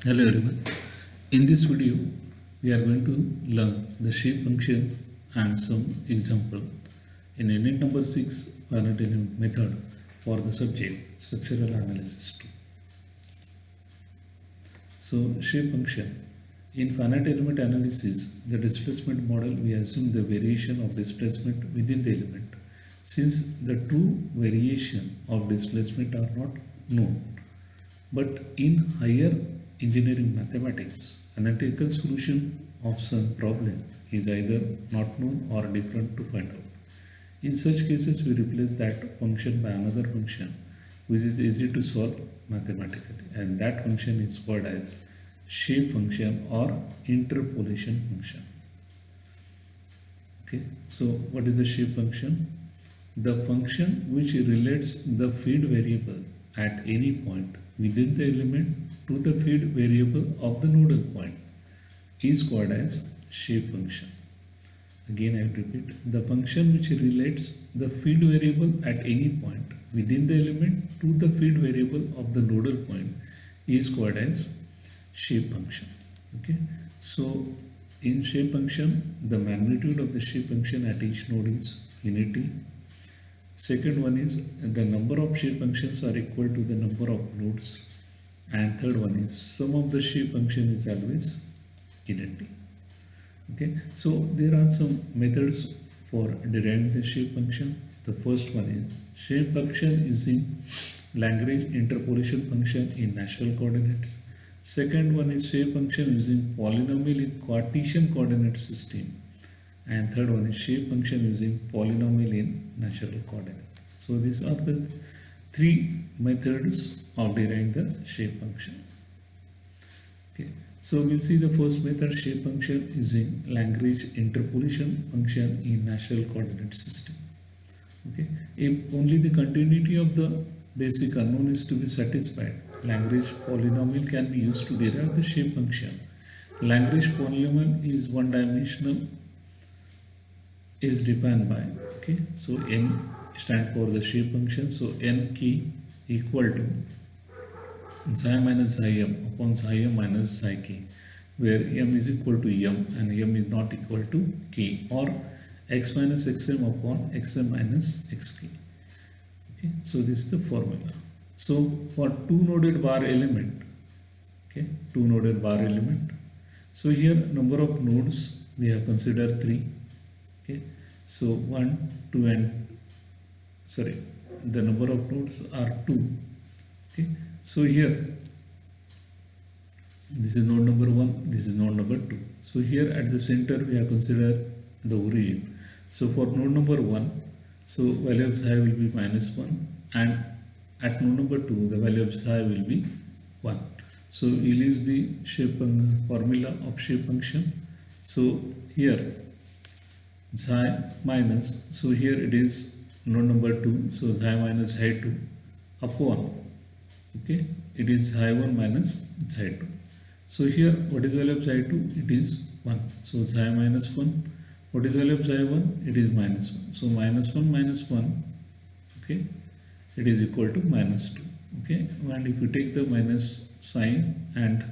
Hello everyone. In this video, we are going to learn the shape function and some example in unit number 6 finite element method for the subject structural analysis 2. So shape function. In finite element analysis, the displacement model we assume the variation of displacement within the element. Since the true variation of displacement are not known, but in higher engineering mathematics, analytical solution of some problem is either not known or different to find out. In such cases, we replace that function by another function which is easy to solve mathematically, and that function is called as shape function or interpolation function. Okay, so what is the shape function? The function which relates the feed variable at any point within the element to the feed variable of the nodal point is called as shape function. Again, I repeat, the function which relates the feed variable at any point within the element to the feed variable of the nodal point is called as shape function. Okay, so in shape function, the magnitude of the shape function at each node is unity. Second one is the number of shape functions are equal to the number of nodes, and third one is sum of the shape function is always unity. Okay, so there are some methods for deriving the shape function. The first one is shape function using Lagrange interpolation function in natural coordinates. Second one is shape function using polynomial in Cartesian coordinate system, and third one is shape function using polynomial in natural coordinate. So these are the three methods of deriving the shape function. Okay, so we'll see the first method, shape function using Lagrange interpolation function in natural coordinate system. Okay, if only the continuity of the basic unknown is to be satisfied, Lagrange polynomial can be used to derive the shape function. Lagrange polynomial is one dimensional, is defined by, okay, so n stand for the shape function, so n k equal to xi minus xi m upon xi m minus xi k, where m is equal to m and m is not equal to k, or x minus xm upon xm minus xk. Okay, so this is the formula. So for two noded bar element, okay, two noded bar element, so here number of nodes we have considered 3. Okay, so 1 2 and the number of nodes are 2. Okay, so here this is node number 1, this is node number 2. So here at the center we have considered the origin. So for node number 1, so value of psi will be minus 1, and at node number 2 the value of psi will be 1. So we'll use the shape formula of shape function. So here psi minus, so here it is node number 2, so psi minus psi 2 upon, okay, it is psi 1 minus psi 2. So here what is value of psi 2? It is 1. So psi minus 1. What is value of psi 1? It is minus 1. So minus 1, okay, it is equal to minus 2. Okay, and if you take the minus sign, and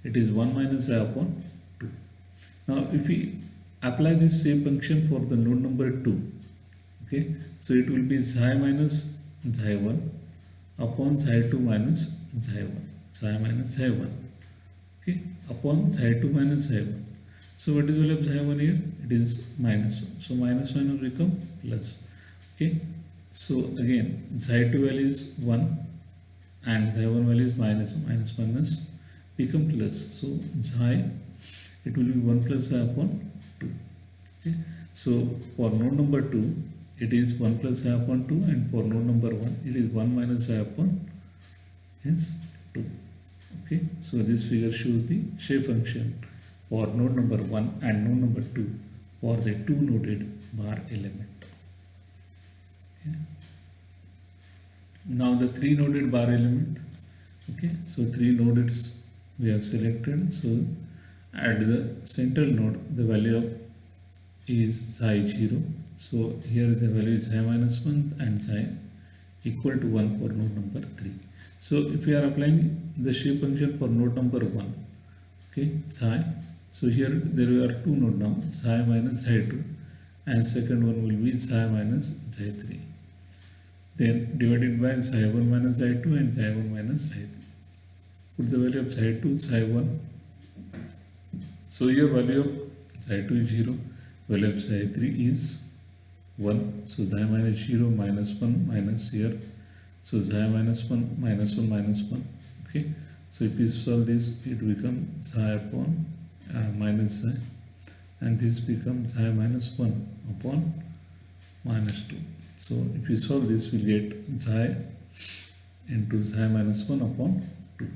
it is 1 minus psi upon 2. Now if we apply this same function for the node number 2, okay, so it will be psi minus psi 1 upon psi 2 minus psi 1, psi minus psi 1, okay, upon psi 2 minus psi 1. So what is value of psi 1 here? It is minus 1. So minus 1 will become plus. Okay, so again psi 2 value is 1 and psi 1 value is minus minus become plus. So psi, it will be 1 plus psi upon 2. Okay, so for node number 2 it is 1 plus psi upon 2, and for node number 1 it is 1 minus psi upon, hence 2. Okay, so this figure shows the shape function for node number 1 and node number 2 for the two noded bar element. Okay. Now the three noded bar element. Okay, so three nodes we have selected. So at the central node the value of is psi 0. So here the value is psi minus 1 and psi equal to 1 for node number 3. So if we are applying the shape function for node number 1, okay, psi. So here there are two node now, psi minus psi2, and second one will be psi minus psi3. Then divided by psi1 minus psi2 and psi1 minus psi3. Put the value of psi2, psi1. So here value of psi2 is 0, value of psi3 is 1. So psi minus 0 minus 1 minus here. So psi minus 1 minus 1 minus 1. Okay. So if we solve this, it becomes psi upon minus psi, and this becomes psi minus 1 upon minus 2. So if we solve this, we get psi into psi minus 1 upon 2.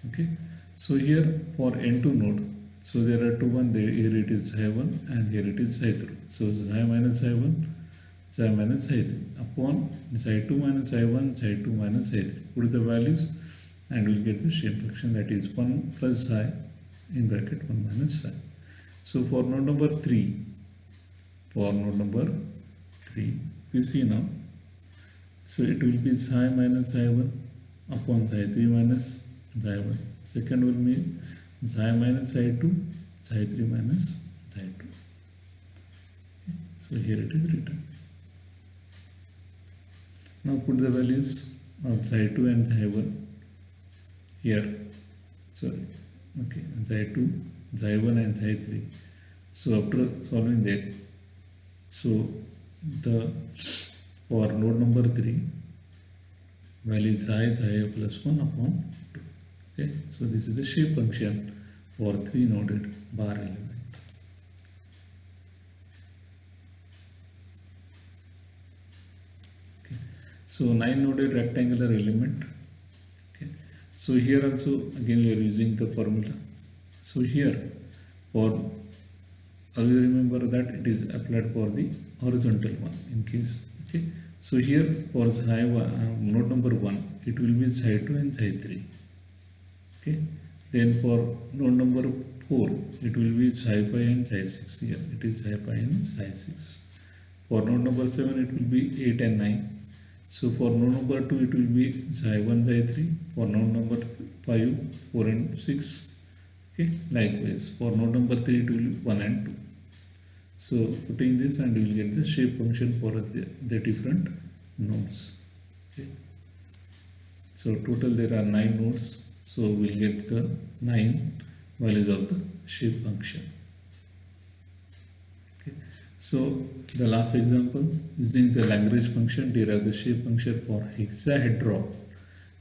Okay. So here for n2 node, so there are two one, here it is psi 1 and here it is psi 3. So psi minus psi 1, psi minus psi 3 upon psi 2 minus psi 1, psi 2 minus psi 3. Put the values and we'll get the shape function, that is 1 plus psi in bracket 1 minus psi. So for node number 3, we see now, so it will be psi minus psi 1 upon psi 3 minus psi 1. Second will be psi minus psi 2, psi 3 minus psi 2. So here it is written. Now put the values of psi 2 and psi 1 here. Sorry. Okay, psi 2, psi 1 and psi 3. So after solving that, so the for node number 3, value is psi plus 1 upon 2. Okay, so this is the shape function for 3 noded bar element. Okay, so 9 noded rectangular element. Okay, so here also again we are using the formula. So here for always remember that it is applied for the horizontal one in case. Okay, so here for node number 1, it will be psi 2 and psi 3. Okay, then for node number 4, it will be psi 5 and psi 6. Here it is psi 5 and psi 6. For node number 7, it will be 8 and 9. So for node number 2, it will be psi 1, psi 3. For node number 5, 4 and 6. Okay, likewise for node number 3, it will be 1 and 2. So putting this, and we will get the shape function for the different nodes. Okay, so total there are 9 nodes. So we'll get the 9 values of the shape function. Okay, so the last example, using the Lagrange function, derive the shape function for hexahedron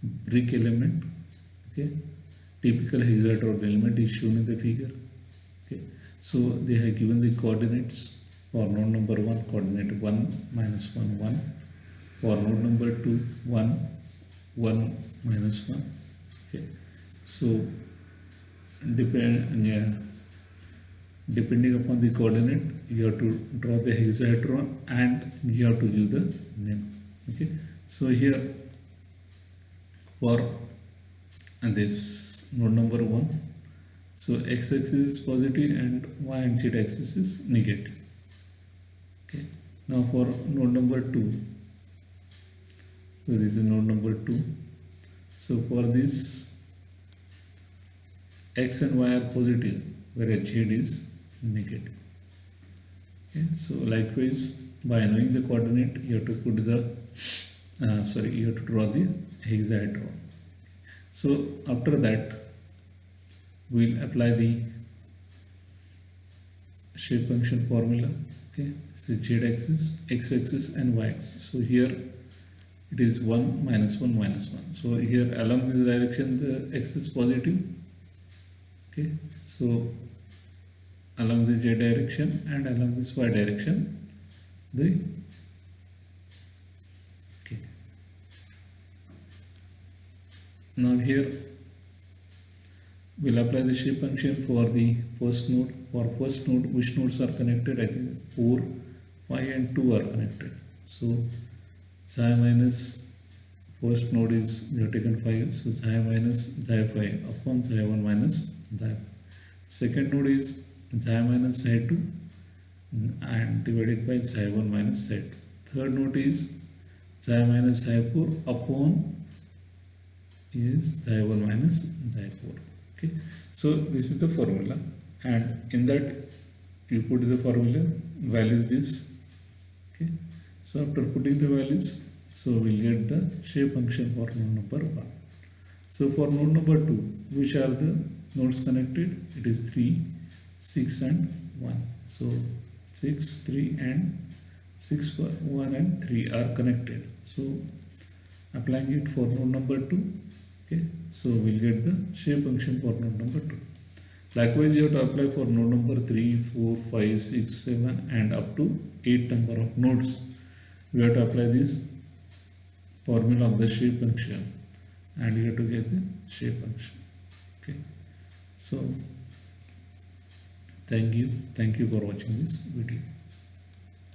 brick element. Okay, typical hexahedron element is shown in the figure. Okay, so they have given the coordinates. For node number 1, coordinate 1 minus 1 1. For node number 2, 1 1 minus 1. Okay, so depending upon the coordinate, you have to draw the hexahedron and you have to give the name. Okay, so here for this node number 1, so x-axis is positive and y and z-axis is negative. Okay, now for node number 2, so this is node number 2. So for this, x and y are positive, whereas z is negative. Okay, so likewise, by knowing the coordinate, you have to put the you have to draw the hexahedron. So after that, we'll apply the shape function formula. Okay, so z-axis, x-axis and y-axis. So here it is 1 minus 1 minus 1. So here along this direction the x is positive. Okay, so along the z direction and along this y direction the okay. Now here we'll apply the shape function for the first node. For first node, which nodes are connected? I think 4, 5 and 2 are connected. So psi minus first node is, they have taken 5, so psi minus psi 5 upon psi 1 minus psi 5. Second node is psi minus psi 2 and divided by psi 1 minus psi 2. Third node is psi minus psi 4 upon is xi1 minus xi4. Okay, so this is the formula, and in that you put the formula values this. Okay, so after putting the values, so we'll get the shape function for node number 1. So for node number 2, which are the nodes connected? It is 3, 6 and 1. So 6, 3 and 6, 1 and 3 are connected. So applying it for node number 2, okay, so we'll get the shape function for node number 2. Likewise, you have to apply for node number 3, 4, 5, 6, 7 and up to 8 number of nodes. We have to apply this formula of the shape function, and you have to get the shape function. Okay, so thank you for watching this video.